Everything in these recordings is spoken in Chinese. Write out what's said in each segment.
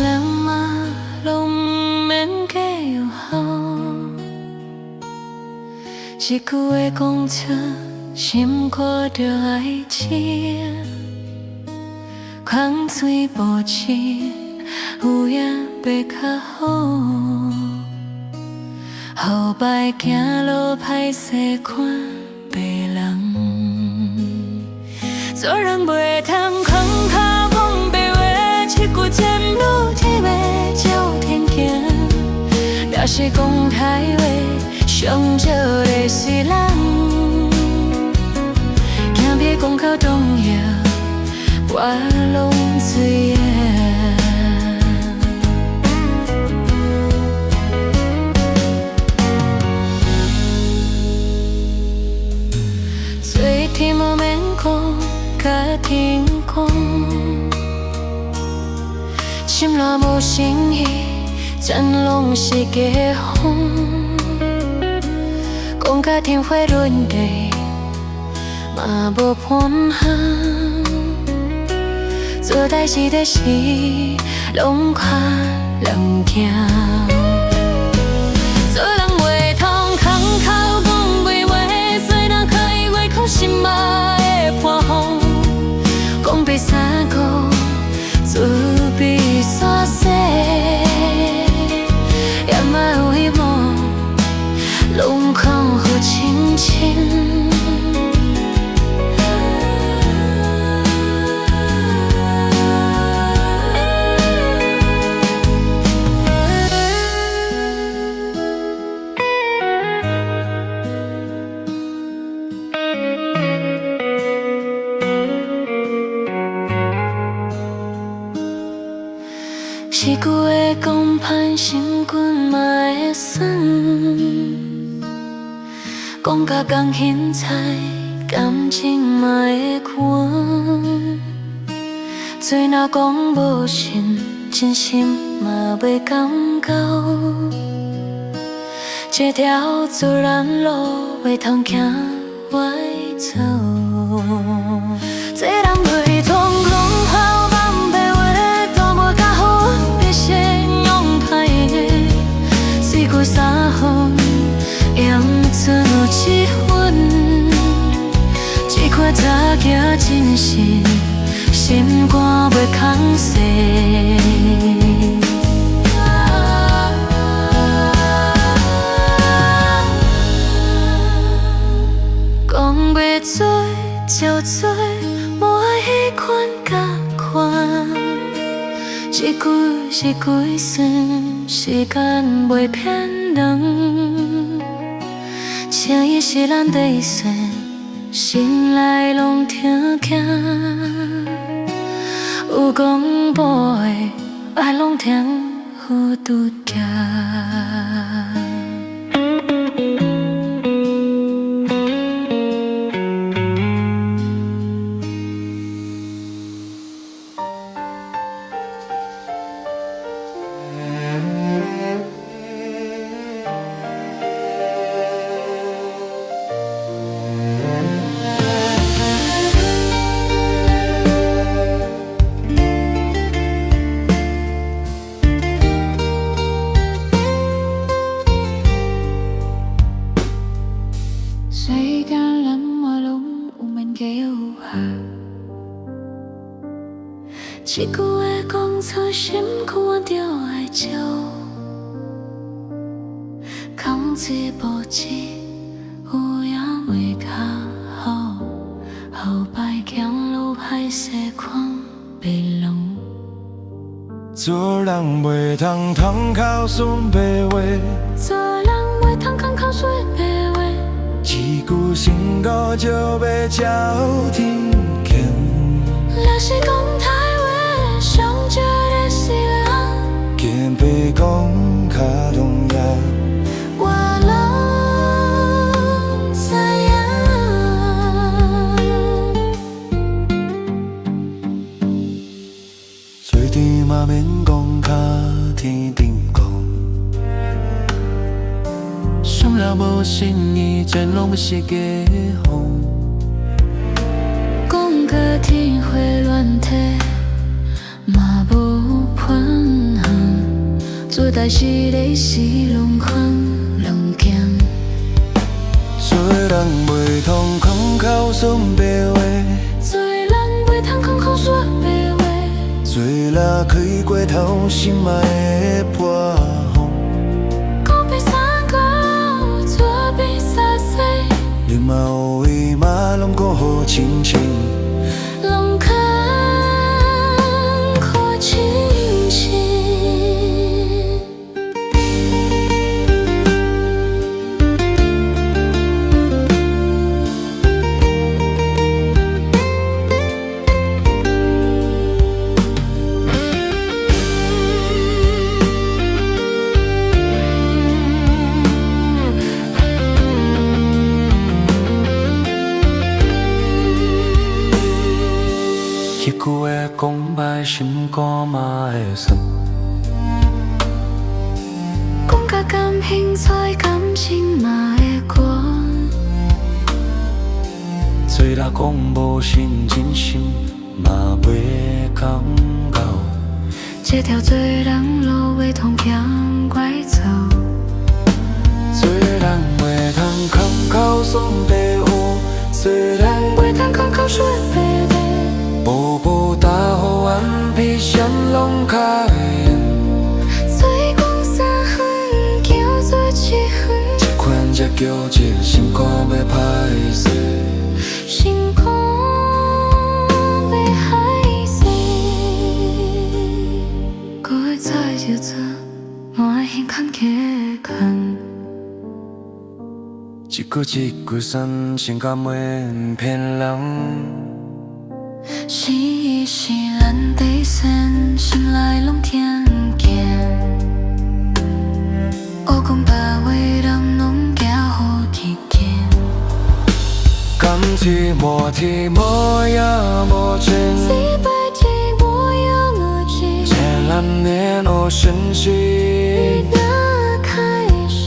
什么拢免加油一句话讲出心肝着爱情，空嘴无情，有影要较好。后摆行路歹势看别人，做人袂通空口讲白话，一句尖路铁马照天行，若是讲歹话。上少的是人，惊别讲口动摇，我拢知影。做天无免讲，甲天讲，心若无诚意，全拢是假谎。讲甲天花乱坠，嘛无半项。做代志的事，拢较人惊。做人袂通空口讲袂话，做人可以话口心嘛会破风。讲别三顾，做比煞势，也嘛有希望。拢看好清清，是句话讲歹心肝嘛会酸。讲甲讲现在，感情嘛会悬。做若讲无信，真心嘛袂感到。这条自然路，袂通行歪走。做人袂通讲好讲白话，都无甲好，别先用歹的，四句三分。养出一份，这款早行真心，心肝袂空势。讲袂做就做，无爱迄款甲款。一句一句算，时间袂骗人。情意是咱底线，心内拢听惊。有讲无的，爱拢听好拄行。世间人我拢有免加有一句话讲出心肝着爱照，空嘴无舌，有影袂较好。后摆行路歹势看别人。做人袂通空口算白话，做人袂通空口说白话。一句心肝就要照天行。若是讲歹话，上少的是人。见别讲较动摇，我拢知影。做甜嘛免讲较天顶讲。想了无诚意，全拢是假谎。讲甲天花乱坠，嘛无盼。做代志的是拢款拢惊。做人袂通空口说白话，做人袂通空口说白话，做若开过头，心嘛会破风。讲比三高，做比三世，你嘛有位嘛拢顾好亲情，拢肯靠亲情。迄句话讲歹，心肝嘛会酸。讲甲感兴趣，感情嘛会寒。做若讲无心，真心嘛袂讲到。这条做人路袂通强怪走。做人袂通空口说白话，做人袂通空口说白话。步步踏好顽皮，谁拢较会用。做讲三分，叫做一分。一款才叫一心肝要歹势，心肝要歹势。搁会做就做，无爱嫌坎客坎。一句一句算，心肝袂骗人。是咱底线，心内拢听见。我讲白话，人拢惊好意见。甘甜无甜，无影无迹，西北天无影无迹，这难念哦深情。那开始。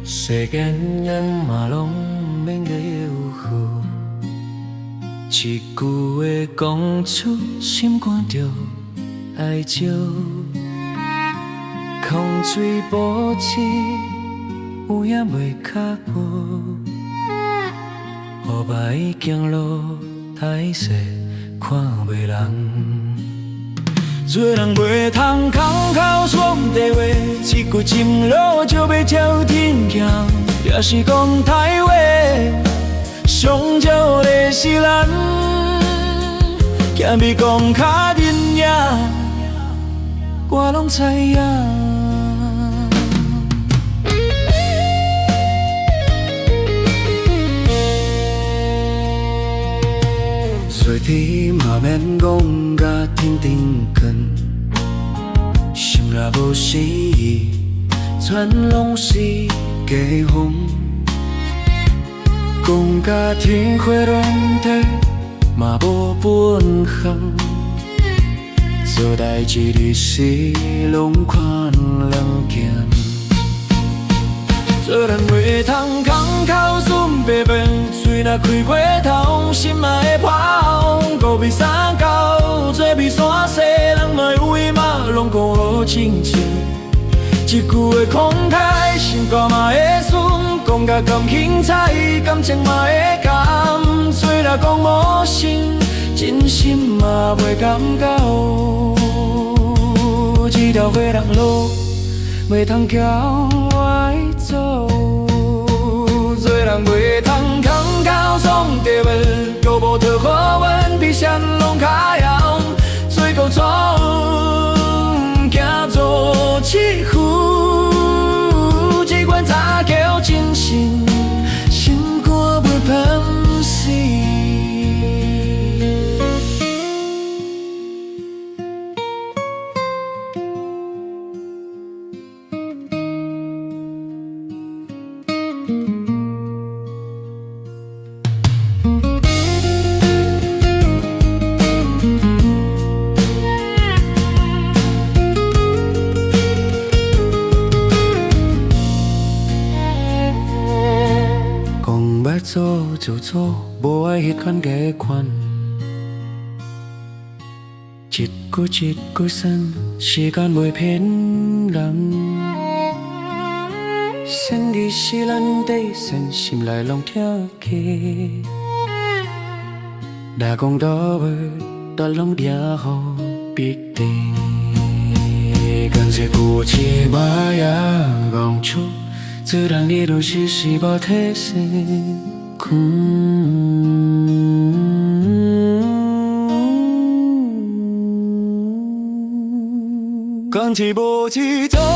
世间人嘛拢免留好，一句话讲出心肝着爱笑。空水无刺，有影袂脚步，黑白行路歹势看袂人。做人袂通空口说白话，一句真路就要朝天行，也是讲歹话。上少的是咱，欠比讲较认影，我拢知影。做天嘛免讲甲天顶光，心若无诗意，全拢是假风。讲甲天花乱坠，嘛无本行。做代志日时，拢看人惊。做人袂通空口说白话，嘴若开过头，心嘛会破风。五味三高，做味山西，人嘛有位嘛拢顾好亲像。一句话空开，心肝嘛会酸。讲甲感兴趣，感情嘛会甘。做若讲无心，真心嘛袂感到。这条花人路，袂通骄歪走。做人袂通空口说白话，又无桃花运，比谁拢较样。做到总行做七夫，这款早叫真心。做就做，無愛翕款嘅款。一句一句算，時間袂騙人。心裡是咱底線，心內攏聽起。若講到尾，都攏掠好必定。感謝故事把呀講出，自然你都是細胞體性。講起無知道。